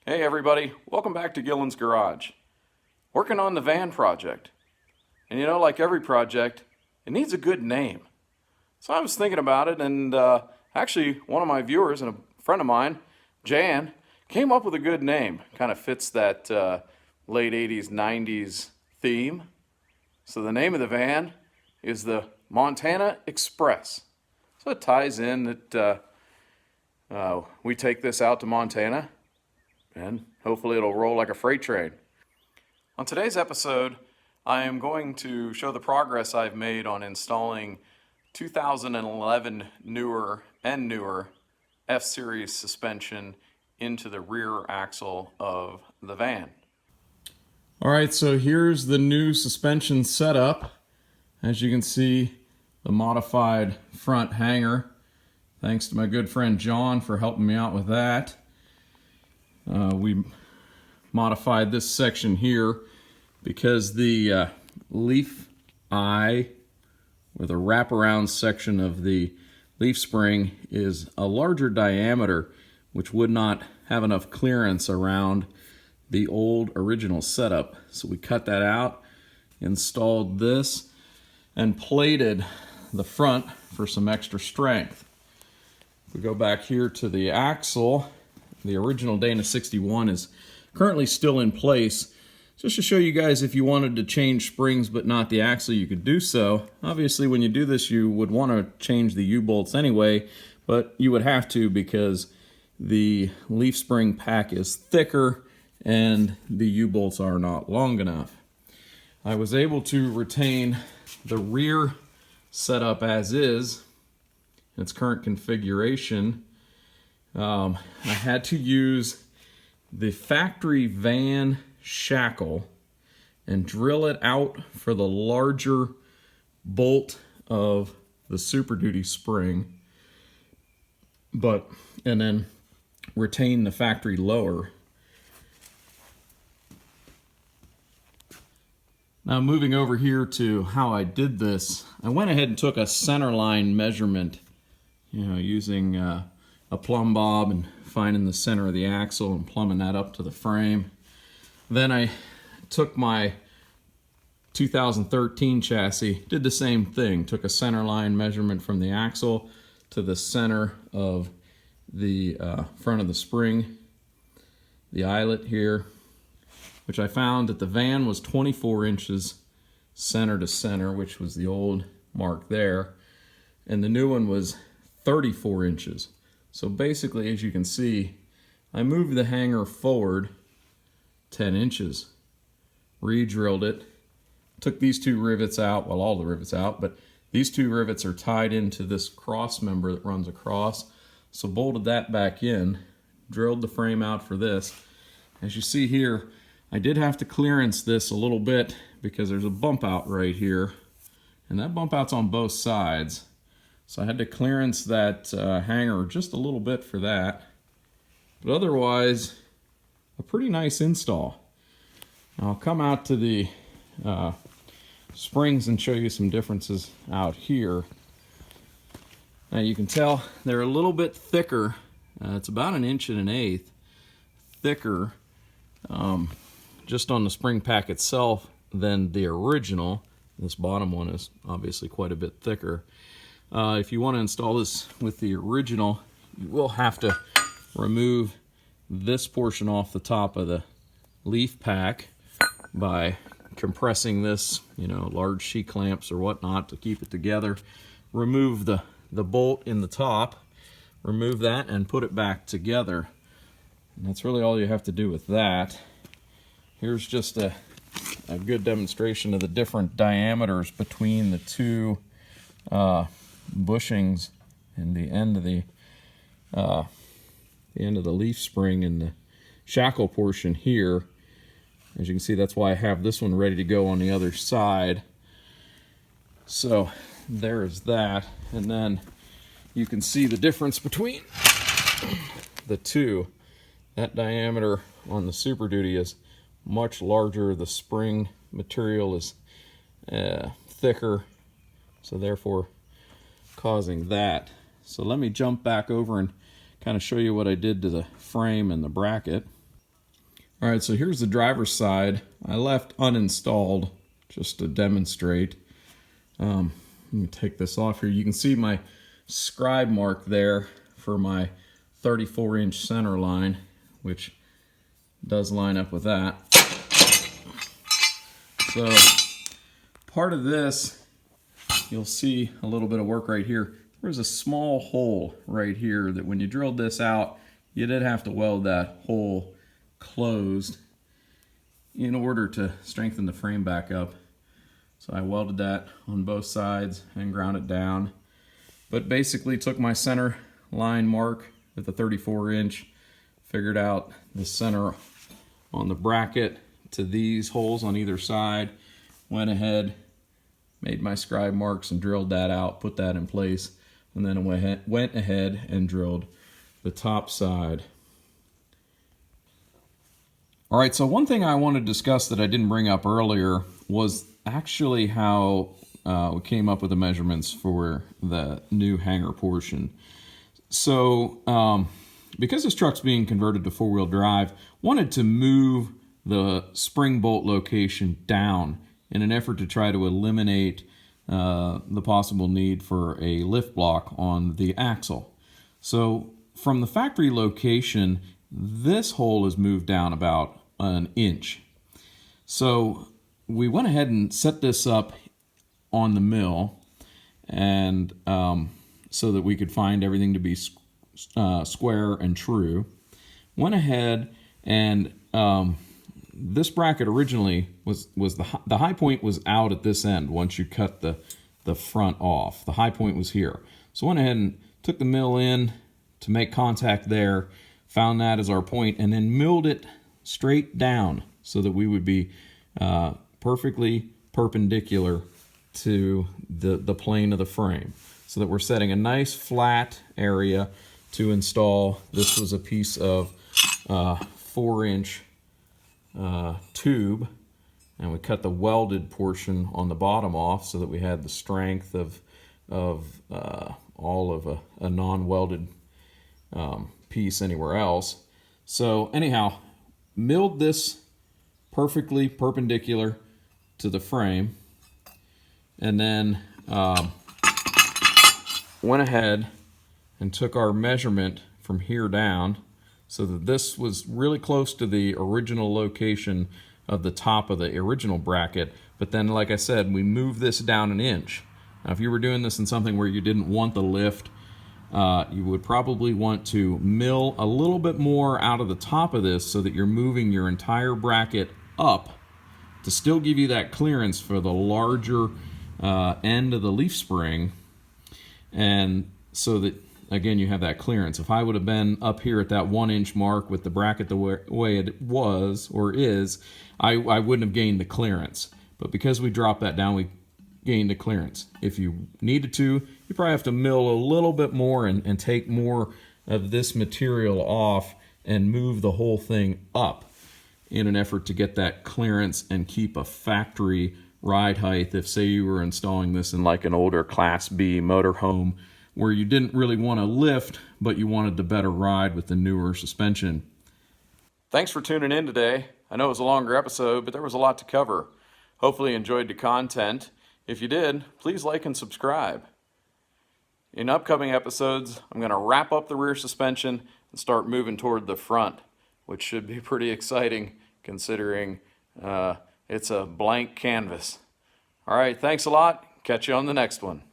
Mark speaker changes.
Speaker 1: Hey everybody, welcome back to Gillen's Garage. Working on the van project. And you know, like every project, it needs a good name. So I was thinking about it, and actually one of my viewers and a friend of mine, Jan, came up with a good name. Kind of fits that late 80s, 90s theme. So the name of the van is the Montana Express. So it ties in that we take this out to Montana, and hopefully it'll roll like a freight train. On today's episode, I am going to show the progress I've made on installing 2011 newer F-Series suspension into the rear axle of the van. All right, so here's the new suspension setup. As you can see, the modified front hanger. Thanks to my good friend John for helping me out with that. We modified this section here because the leaf eye, or the wraparound section of the leaf spring, is a larger diameter, which would not have enough clearance around the old original setup. So we cut that out, installed this, and plated the front for some extra strength. If we go back here to the axle, the original Dana 61 is currently still in place. Just to show you guys, if you wanted to change springs but not the axle, you could do so. Obviously, when you do this, you would want to change the U-bolts anyway, but you would have to because the leaf spring pack is thicker and the U-bolts are not long enough. I was able to retain the rear setup as is, its current configuration. I had to use the factory van shackle and drill it out for the larger bolt of the Super Duty spring, and then retain the factory lower. Now moving over here to how I did this, I went ahead and took a center line measurement, using a plumb bob and finding the center of the axle and plumbing that up to the frame. Then I took my 2013 chassis, did the same thing, took a center line measurement from the axle to the center of the front of the spring, the eyelet here, which I found that the van was 24 inches center to center, which was the old mark there, and the new one was 34 inches. So basically, as you can see, I moved the hanger forward 10 inches, re-drilled it, took these two rivets out, well, all the rivets out, but these two rivets are tied into this cross member that runs across, so bolted that back in, drilled the frame out for this. As you see here, I did have to clearance this a little bit because there's a bump out right here, and that bump out's on both sides. So I had to clearance that hanger just a little bit for that. But otherwise, a pretty nice install. Now I'll come out to the springs and show you some differences out here. Now you can tell they're a little bit thicker. It's about 1 1/8 thicker just on the spring pack itself than the original. This bottom one is obviously quite a bit thicker. If you want to install this with the original, you will have to remove this portion off the top of the leaf pack by compressing this, large C-clamps or whatnot to keep it together. Remove the bolt in the top, remove that, and put it back together. And that's really all you have to do with that. Here's just a good demonstration of the different diameters between the two bushings and the end of the leaf spring and the shackle portion here. As you can see, that's why I have this one ready to go on the other side. So there's that, and then you can see the difference between the two. That diameter on the Super Duty is much larger. The spring material is thicker, so therefore causing that. So let me jump back over and kind of show you what I did to the frame and the bracket. All right, so here's the driver's side. I left uninstalled just to demonstrate. Let me take this off here. You can see my scribe mark there for my 34-inch center line, which does line up with that. So part of this, you'll see a little bit of work right here. There's a small hole right here that when you drilled this out, you did have to weld that hole closed in order to strengthen the frame back up. So I welded that on both sides and ground it down. But basically took my center line mark at the 34-inch, figured out the center on the bracket to these holes on either side, went ahead, made my scribe marks and drilled that out, put that in place, and then went ahead and drilled the top side. All right, so one thing I want to discuss that I didn't bring up earlier was actually how we came up with the measurements for the new hangar portion. So because this truck's being converted to four-wheel drive, wanted to move the spring bolt location down in an effort to try to eliminate the possible need for a lift block on the axle. So from the factory location, this hole is moved down about an inch. So we went ahead and set this up on the mill, and so that we could find everything to be square and true. Went ahead and this bracket originally was the high point was out at this end once you cut the front off. The high point was here. So went ahead and took the mill in to make contact there, found that as our point, and then milled it straight down so that we would be perfectly perpendicular to the plane of the frame, so that we're setting a nice flat area to install. This was a piece of 4-inch tube, and we cut the welded portion on the bottom off so that we had the strength of all of a non-welded piece anywhere else. So anyhow, milled this perfectly perpendicular to the frame, and then went ahead and took our measurement from here down so that this was really close to the original location of the top of the original bracket. But then, like I said, we moved this down an inch. Now, if you were doing this in something where you didn't want the lift, you would probably want to mill a little bit more out of the top of this so that you're moving your entire bracket up to still give you that clearance for the larger end of the leaf spring, and so that, again, you have that clearance. If I would have been up here at that 1-inch mark with the bracket the way it was or is, I wouldn't have gained the clearance. But because we dropped that down, we gained the clearance. If you needed to, you probably have to mill a little bit more and take more of this material off and move the whole thing up in an effort to get that clearance and keep a factory ride height. If, say, you were installing this in like an older Class B motorhome where you didn't really want to lift, but you wanted the better ride with the newer suspension. Thanks for tuning in today. I know it was a longer episode, but there was a lot to cover. Hopefully you enjoyed the content. If you did, please like and subscribe. In upcoming episodes, I'm going to wrap up the rear suspension and start moving toward the front, which should be pretty exciting considering it's a blank canvas. All right, thanks a lot. Catch you on the next one.